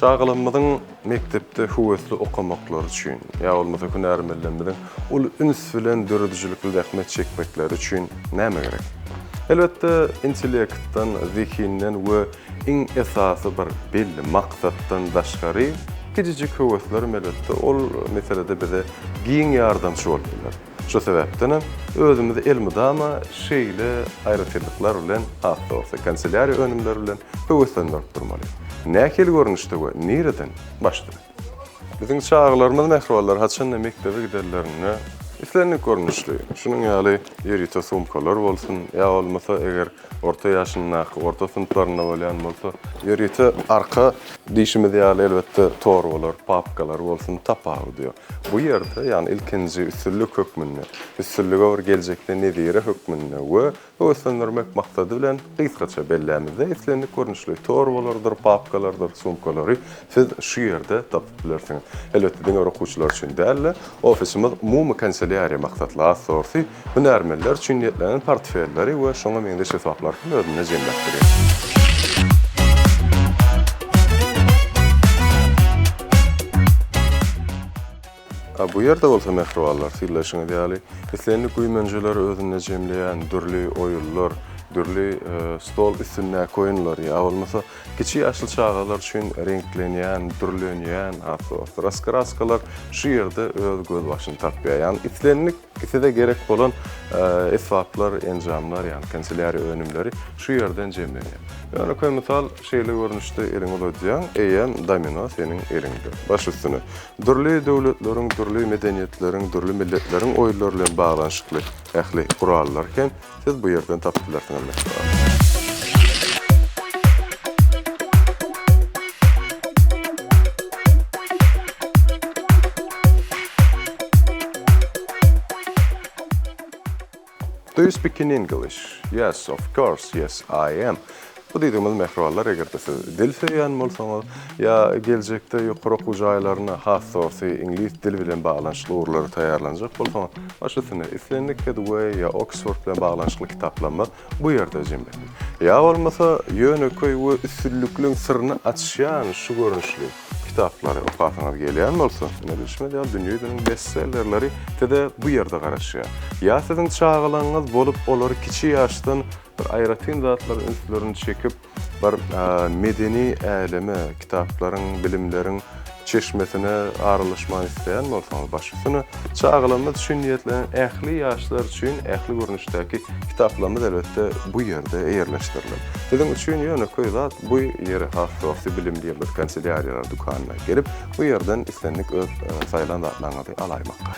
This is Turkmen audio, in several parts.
Çağılanmadan mektepte hüwetli okamaklar üçin, ya olmasa hünärmellenmeden ol üns bilen döredijlikli dähmet çekmekler üçin näme gerek? Elbette intellektdan, zihinden we iň esasy bir belli maksatdan daşgary gijik hüwetler elbette ol meselede bize giň ýardamçy bolupdylar. Şu sebäpden özümizde elmydama şeýle aýratylyklar bilen hatda kanselyariýa önümleri bilen hüwetlendirip durmaly. Näkel görnüşde we nereden başlady? Biziň çağlarymyz mehruallar haçan mektebe giderlerine islenlik görnüşli. Şunun ýaly ýerite sumkalar bolsun, ýa bolmasa eger orta ýaşyndaky, orta sınıflaryna bolýan bolsa, ýerite arka diýişimiz ýaly elbette torbalar, papkalar bolsun, tapagy diýär. Bu ýerde ýani ilkinji üstünlük hökmünde, üstünlüge bir geljekde nedire hökmünde we öwrendirmek maksady bilen gysgaça bellämizde islenlik görnüşli torbalardyr, papkalardyr, sumkalary siz şu ýerde tapyp bilersiňiz. Elbette diňe okuwçylar üçin däl, ofisimiz umumy kanselyariýa maksatly assorsy hünärmeller üçin ýetlenen portfelleri we şoňa meňde şefaplar özüne jemläpdirýär. Bu ýerde bolsa mehruallar, sirleşiňe ýaly islenlik güýmenjeler özüne jemleýän dürli oýullar, dürli stol üstüne koyunlar ya olmasa kiçi ýaşly çağalar üçin renklenýän, dürlenýän raskalar şu ýerde öz göz başyny tapýar. Ýani islenlik kisede gerek bolan esbaplar, enjamlar, ýani kanselyariýa önümleri şu ýerden jemlenýär. Ýani köý misal şeýle görnüşde eliň bolýan, eýen domino seniň eliňde. Baş üstüne dürli döwletleriň, dürli medeniýetleriň, dürli milletleriň oýulary bilen baglanşykly ähli kurallarken siz bu ýerden tapyp bilersiňiz. Do you speak in English? Yes, of course, yes, I am. Bu diýdiğimiz mehruallar egerde siz dil söýýän bolsaňyz ýa geljekde ýokary okuw jaýlaryna hassorsy ingliz dili bilen baglanşykly uğurlary taýýarlanjak bolsaňyz, başysyny islendik Hedway ýa Oxford bilen baglanşykly kitaplanma bu ýerde jemlenýär. Ýa bolmasa ýöneköý we üstünlükliň syryny açýan şu görnüşli kitaplary okasaňyz gelýän bolsa, näme bilişme ýa dünýäniň bestsellerleri tede bu ýerde garaşýar. Ýa siziň çağalaňyz bolup olary kiçi ýaşdan bir aýratyn zatlaryň üstlerini çekip bir medeni äleme, kitaplaryň, bilimleriň çeşmesine aralaşmanı isteyen bolsaňyz başysyny çağalanmaz üçin niýetlenen ähli ýaşlar üçin ähli görnüşdäki kitaplarymyz elbette bu ýerde ýerleşdirilir. Siziň üçin ýöneköý zat bu ýere hasy bilim diýen bir kanselyariýa dukanyna gelip bu ýerden islenlik öz saýlan zatlaryňyzy alaýmakka.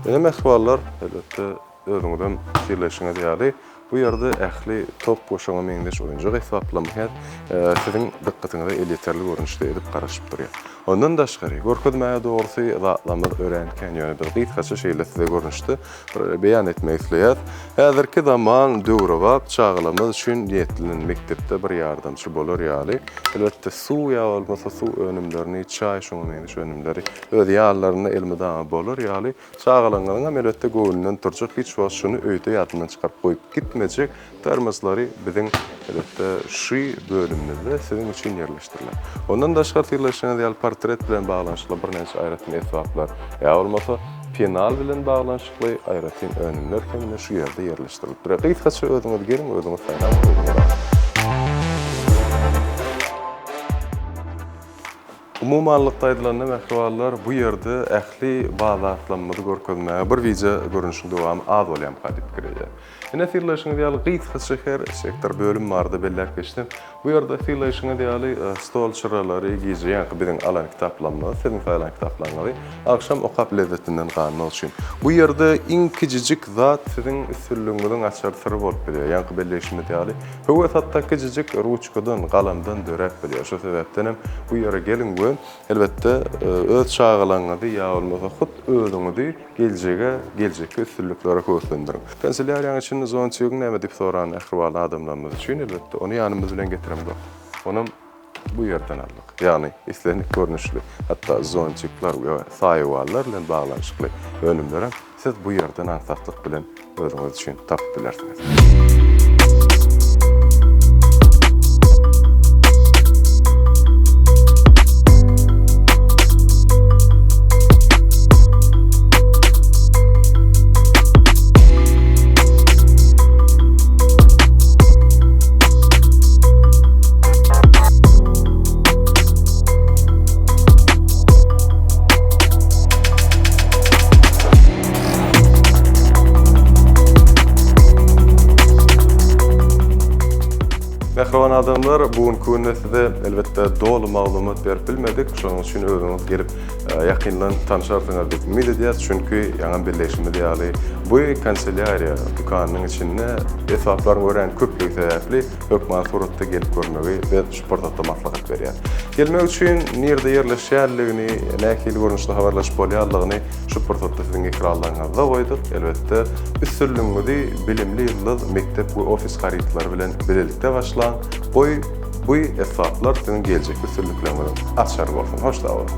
Ene mehruallar elbette özüňizden sirleşiňe ýaly bu ýerde ähli top boşaňa meňdeş oýunjak hesaplamaýar siziň dikkatiňizi eliterli görnüşde edip garaşyp durýar. Ondan daşgary görkezmäge dogrusy zatlamyz öğrenken ýöne bir gysgaça şeýle size görnüşde beýan etmek isleýär. Häzirki zaman döwri wagt çağlamyz üçin niýetlenen mektepde bir ýardamçy bolar ýaly. Elbette suw ýa bolmasa suw önümlerini, çaý şoňa meňdeş önümleri öz ýallaryna elmydama bolar ýaly çağalanyňyň elbette göwnünden turjak hiç wagt şunu öýde ýadyndan çykaryp goýup gitmejek termoslary biziň elbette şu bölümde siziň üçin ýerleşdirilýär. Ondan daşgary ýerleşýän ýaly portret bilen baglanşykly bir näçe aýratyn esbaplar ýa bolmasa penal bilen baglanşykly aýratyn önümler hemine şu ýerde ýerleşdirilip durýar. Gysgaça özüňiz geliň, özüňiz saýlan. Umumanlykda aýdylan mehruallar bu ýerde ähli bazatlanmady görkezmäge bir wiza görünüşinde wam az bolýan diýip kirýär. Ene sirleşiňe ýaly gysgaça her sektor bölüm barda belläp geçdim. Bu ýerde sirleşiňe ýaly stol çyralary gizýän biziň alan kitaplanma, siziň saýlan kitaplanmaly akşam okap lezzetinden ganyny üçin. Bu ýerde iň kiçijik zat siziň üstünlüğiniň açarsyry bolup bilýär. Ýa-ni belleşme ýaly höwet hatda kiçijik ruçkadan, galamdan dörep bilýär. Şu sebäpden hem bu ýere gelin we elbette öz çağalaňyzy ýa bolmasa hut özüňizi geljekde üstünlüklere köwslendirin. Kanselyariýaň üçin zonçygyň näme diýip soran ähwal adamlarymyz üçin elbette onu ýanymyz bilen getiremdik. Onam bu ýerden aldyk. Ýani islenlik görnüşli, hatda zonçyklar we saýwallar bilen baglanşykly önümlere siz bu yerden ansatlyk bilen özüňiz üçin tapyp bilersiňiz. Mehriban adamlar, bugünkü günde size elbette dolu maglumat berip bilmedik. Şonuň üçin özüňiz gelip ýakyndan tanışarsyňyz diýip umid edýäs. Çünki ýaňa birleşme diýýäli bu kanseliýariýa dukanynyň içinde esaplaryň gören köplügi sebäpli hökümet suratda gelip görmegi we şu portatda maslahat berýär. Gelmek üçin nerede ýerleşýärligini, nähili görnüşde habarlaşyp bolýarlygyny şu portatda siziň ekranlaryňyzda goýdyk. Elbette üstünlüğünü bilimli yıldız mektep we ofis harytlary bilen bilelikde başlan. Bu esaslar sizin gelecek üstünlüklerinizi açar bolsun. Hoş da olun.